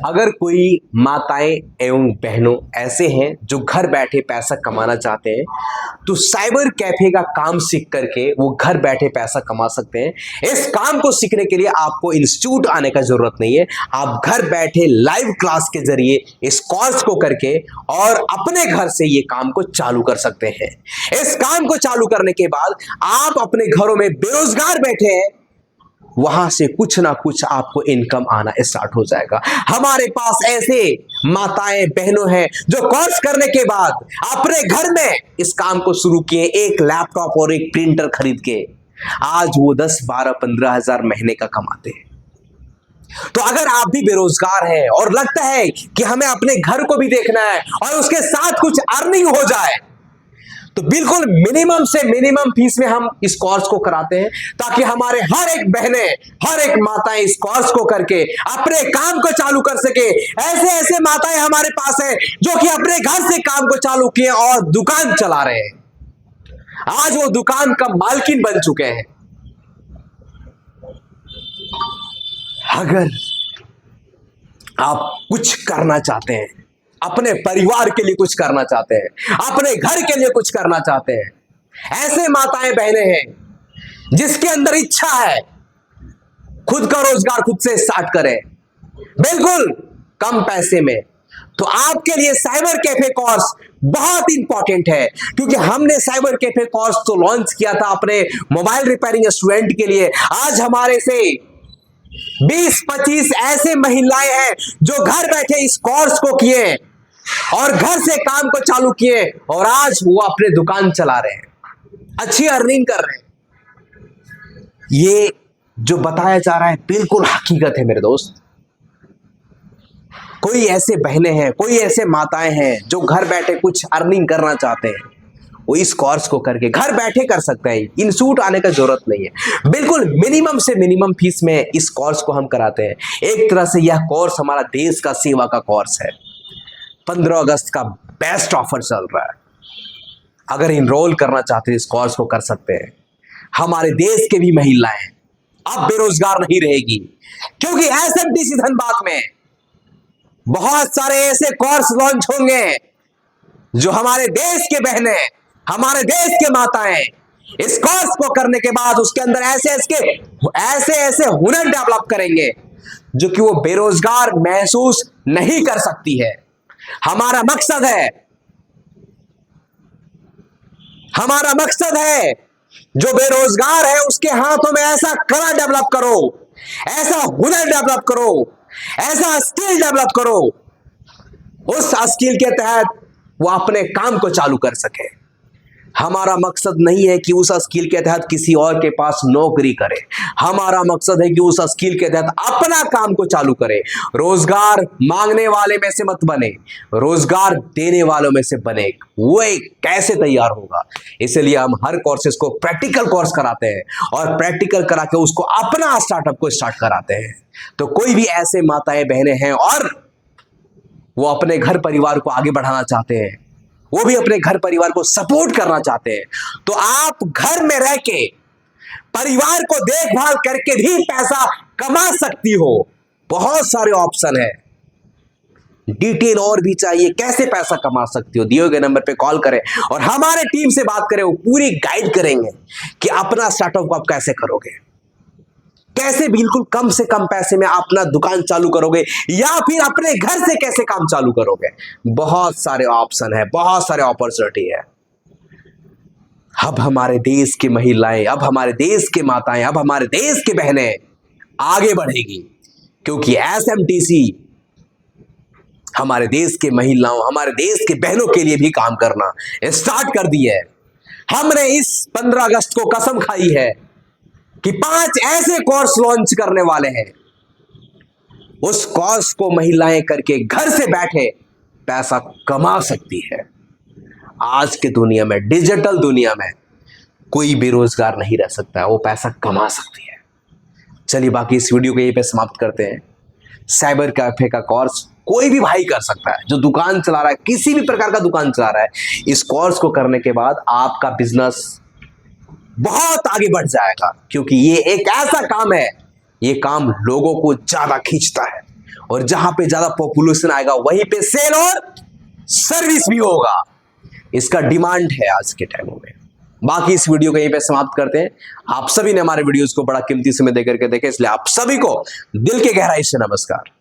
अगर कोई माताएं एवं बहनों ऐसे हैं जो घर बैठे पैसा कमाना चाहते हैं तो साइबर कैफे का काम सीख करके वो घर बैठे पैसा कमा सकते हैं। इस काम को सीखने के लिए आपको इंस्टीट्यूट आने का जरूरत नहीं है। आप घर बैठे लाइव क्लास के जरिए इस कोर्स को करके और अपने घर से ये काम को चालू कर सकते हैं। इस काम को चालू करने के बाद आप अपने घरों में बेरोजगार बैठे हैं, वहां से कुछ ना कुछ आपको इनकम आना स्टार्ट हो जाएगा। हमारे पास ऐसे माताएं बहनों हैं जो कोर्स करने के बाद अपने घर में इस काम को शुरू किए, एक लैपटॉप और एक प्रिंटर खरीद के आज वो 10, 12, 15 हजार महीने का कमाते हैं। तो अगर आप भी बेरोजगार हैं और लगता है कि हमें अपने घर को भी देखना है और उसके साथ कुछ अर्निंग हो जाए, तो बिल्कुल मिनिमम से मिनिमम फीस में हम इस कोर्स को कराते हैं ताकि हमारे हर एक बहनें, हर एक माताएं इस कोर्स को करके अपने काम को चालू कर सके। ऐसे ऐसे माताएं हमारे पास हैं जो कि अपने घर से काम को चालू किए और दुकान चला रहे हैं। आज वो दुकान का मालकिन बन चुके हैं। अगर आप कुछ करना चाहते हैं, अपने परिवार के लिए कुछ करना चाहते हैं, अपने घर के लिए कुछ करना चाहते हैं, ऐसे माताएं बहनें हैं जिसके अंदर इच्छा है खुद का रोजगार खुद से स्टार्ट करें बिल्कुल कम पैसे में, तो आपके लिए साइबर कैफे कोर्स बहुत इंपॉर्टेंट है। क्योंकि हमने साइबर कैफे कोर्स तो लॉन्च किया था अपने मोबाइल रिपेयरिंग स्टूडेंट के लिए। आज हमारे से 20-25 ऐसे महिलाएं हैं जो घर बैठे इस कोर्स को किए और घर से काम को चालू किए और आज वो अपने दुकान चला रहे हैं, अच्छी अर्निंग कर रहे हैं। ये जो बताया जा रहा है बिल्कुल हकीकत है मेरे दोस्त। कोई ऐसे बहनें हैं, कोई ऐसे माताएं हैं जो घर बैठे कुछ अर्निंग करना चाहते हैं, वो इस कोर्स को करके घर बैठे कर सकते हैं। इंस्टीट्यूट आने का जरूरत नहीं है। बिल्कुल मिनिमम से मिनिमम फीस में इस कोर्स को हम कराते हैं। एक तरह से यह कोर्स हमारा देश का सेवा का कोर्स है। 15 अगस्त का बेस्ट ऑफर चल रहा है। अगर इनरोल करना चाहते हैं इस कोर्स को कर सकते हैं। हमारे देश के भी महिलाएं अब बेरोजगार नहीं रहेगी, क्योंकि एसएमटीसी धनबाद में बहुत सारे ऐसे कोर्स लॉन्च होंगे जो हमारे देश के बहनें, हमारे देश के माताएं इस कोर्स को करने के बाद उसके अंदर ऐसे ऐसे हुनर डेवलप करेंगे जो कि वो बेरोजगार महसूस नहीं कर सकती है। हमारा मकसद है जो बेरोजगार है उसके हाथों में ऐसा कला डेवलप करो, ऐसा हुनर डेवलप करो, ऐसा स्किल डेवलप करो, उस स्किल के तहत वो अपने काम को चालू कर सके। हमारा मकसद नहीं है कि उस स्किल के तहत किसी और के पास नौकरी करे। हमारा मकसद है कि उस स्किल के तहत अपना काम को चालू करे। रोजगार मांगने वाले में से मत बने, रोजगार देने वालों में से बने। वो कैसे तैयार होगा? इसलिए हम हर कोर्सेज को प्रैक्टिकल कोर्स कराते हैं और प्रैक्टिकल करा के उसको अपना स्टार्टअप को स्टार्ट कराते हैं। तो कोई भी ऐसे माताएं बहनें हैं और वो अपने घर परिवार को आगे बढ़ाना चाहते हैं, वो भी अपने घर परिवार को सपोर्ट करना चाहते हैं, तो आप घर में रह के परिवार को देखभाल करके भी पैसा कमा सकती हो। बहुत सारे ऑप्शन है। डिटेल और भी चाहिए कैसे पैसा कमा सकती हो, दिए गए नंबर पे कॉल करें और हमारे टीम से बात करें। वो पूरी गाइड करेंगे कि अपना स्टार्टअप को आप कैसे करोगे, कैसे बिल्कुल कम से कम पैसे में अपना दुकान चालू करोगे या फिर अपने घर से कैसे काम चालू करोगे। बहुत सारे ऑप्शन है, बहुत सारे अपॉर्चुनिटी है। अब हमारे देश की महिलाएं, अब हमारे देश के माताएं, अब हमारे देश की बहनें आगे बढ़ेगी, क्योंकि एसएमटीसी हमारे देश के महिलाओं, हमारे देश के बहनों के लिए भी काम करना स्टार्ट कर दी है। हमने इस 15 अगस्त को कसम खाई है कि 5 ऐसे कोर्स लॉन्च करने वाले हैं। उस कोर्स को महिलाएं करके घर से बैठे पैसा कमा सकती है। आज की दुनिया में, डिजिटल दुनिया में कोई बेरोजगार नहीं रह सकता है, वो पैसा कमा सकती है। चलिए बाकी इस वीडियो को यहीं पे समाप्त करते हैं। साइबर कैफे का कोर्स कोई भी भाई कर सकता है जो दुकान चला रहा है, किसी भी प्रकार का दुकान चला रहा है। इस कोर्स को करने के बाद आपका बिजनेस बहुत आगे बढ़ जाएगा, क्योंकि ये एक ऐसा काम है, ये काम लोगों को ज्यादा खींचता है और जहां पे ज्यादा पॉपुलेशन आएगा वहीं पे सेल और सर्विस भी होगा। इसका डिमांड है आज के टाइम में। बाकी इस वीडियो को यहीं पे समाप्त करते हैं। आप सभी ने हमारे वीडियोस को बड़ा कीमती समय देकर के देखे, इसलिए आप सभी को दिल के गहराई से नमस्कार।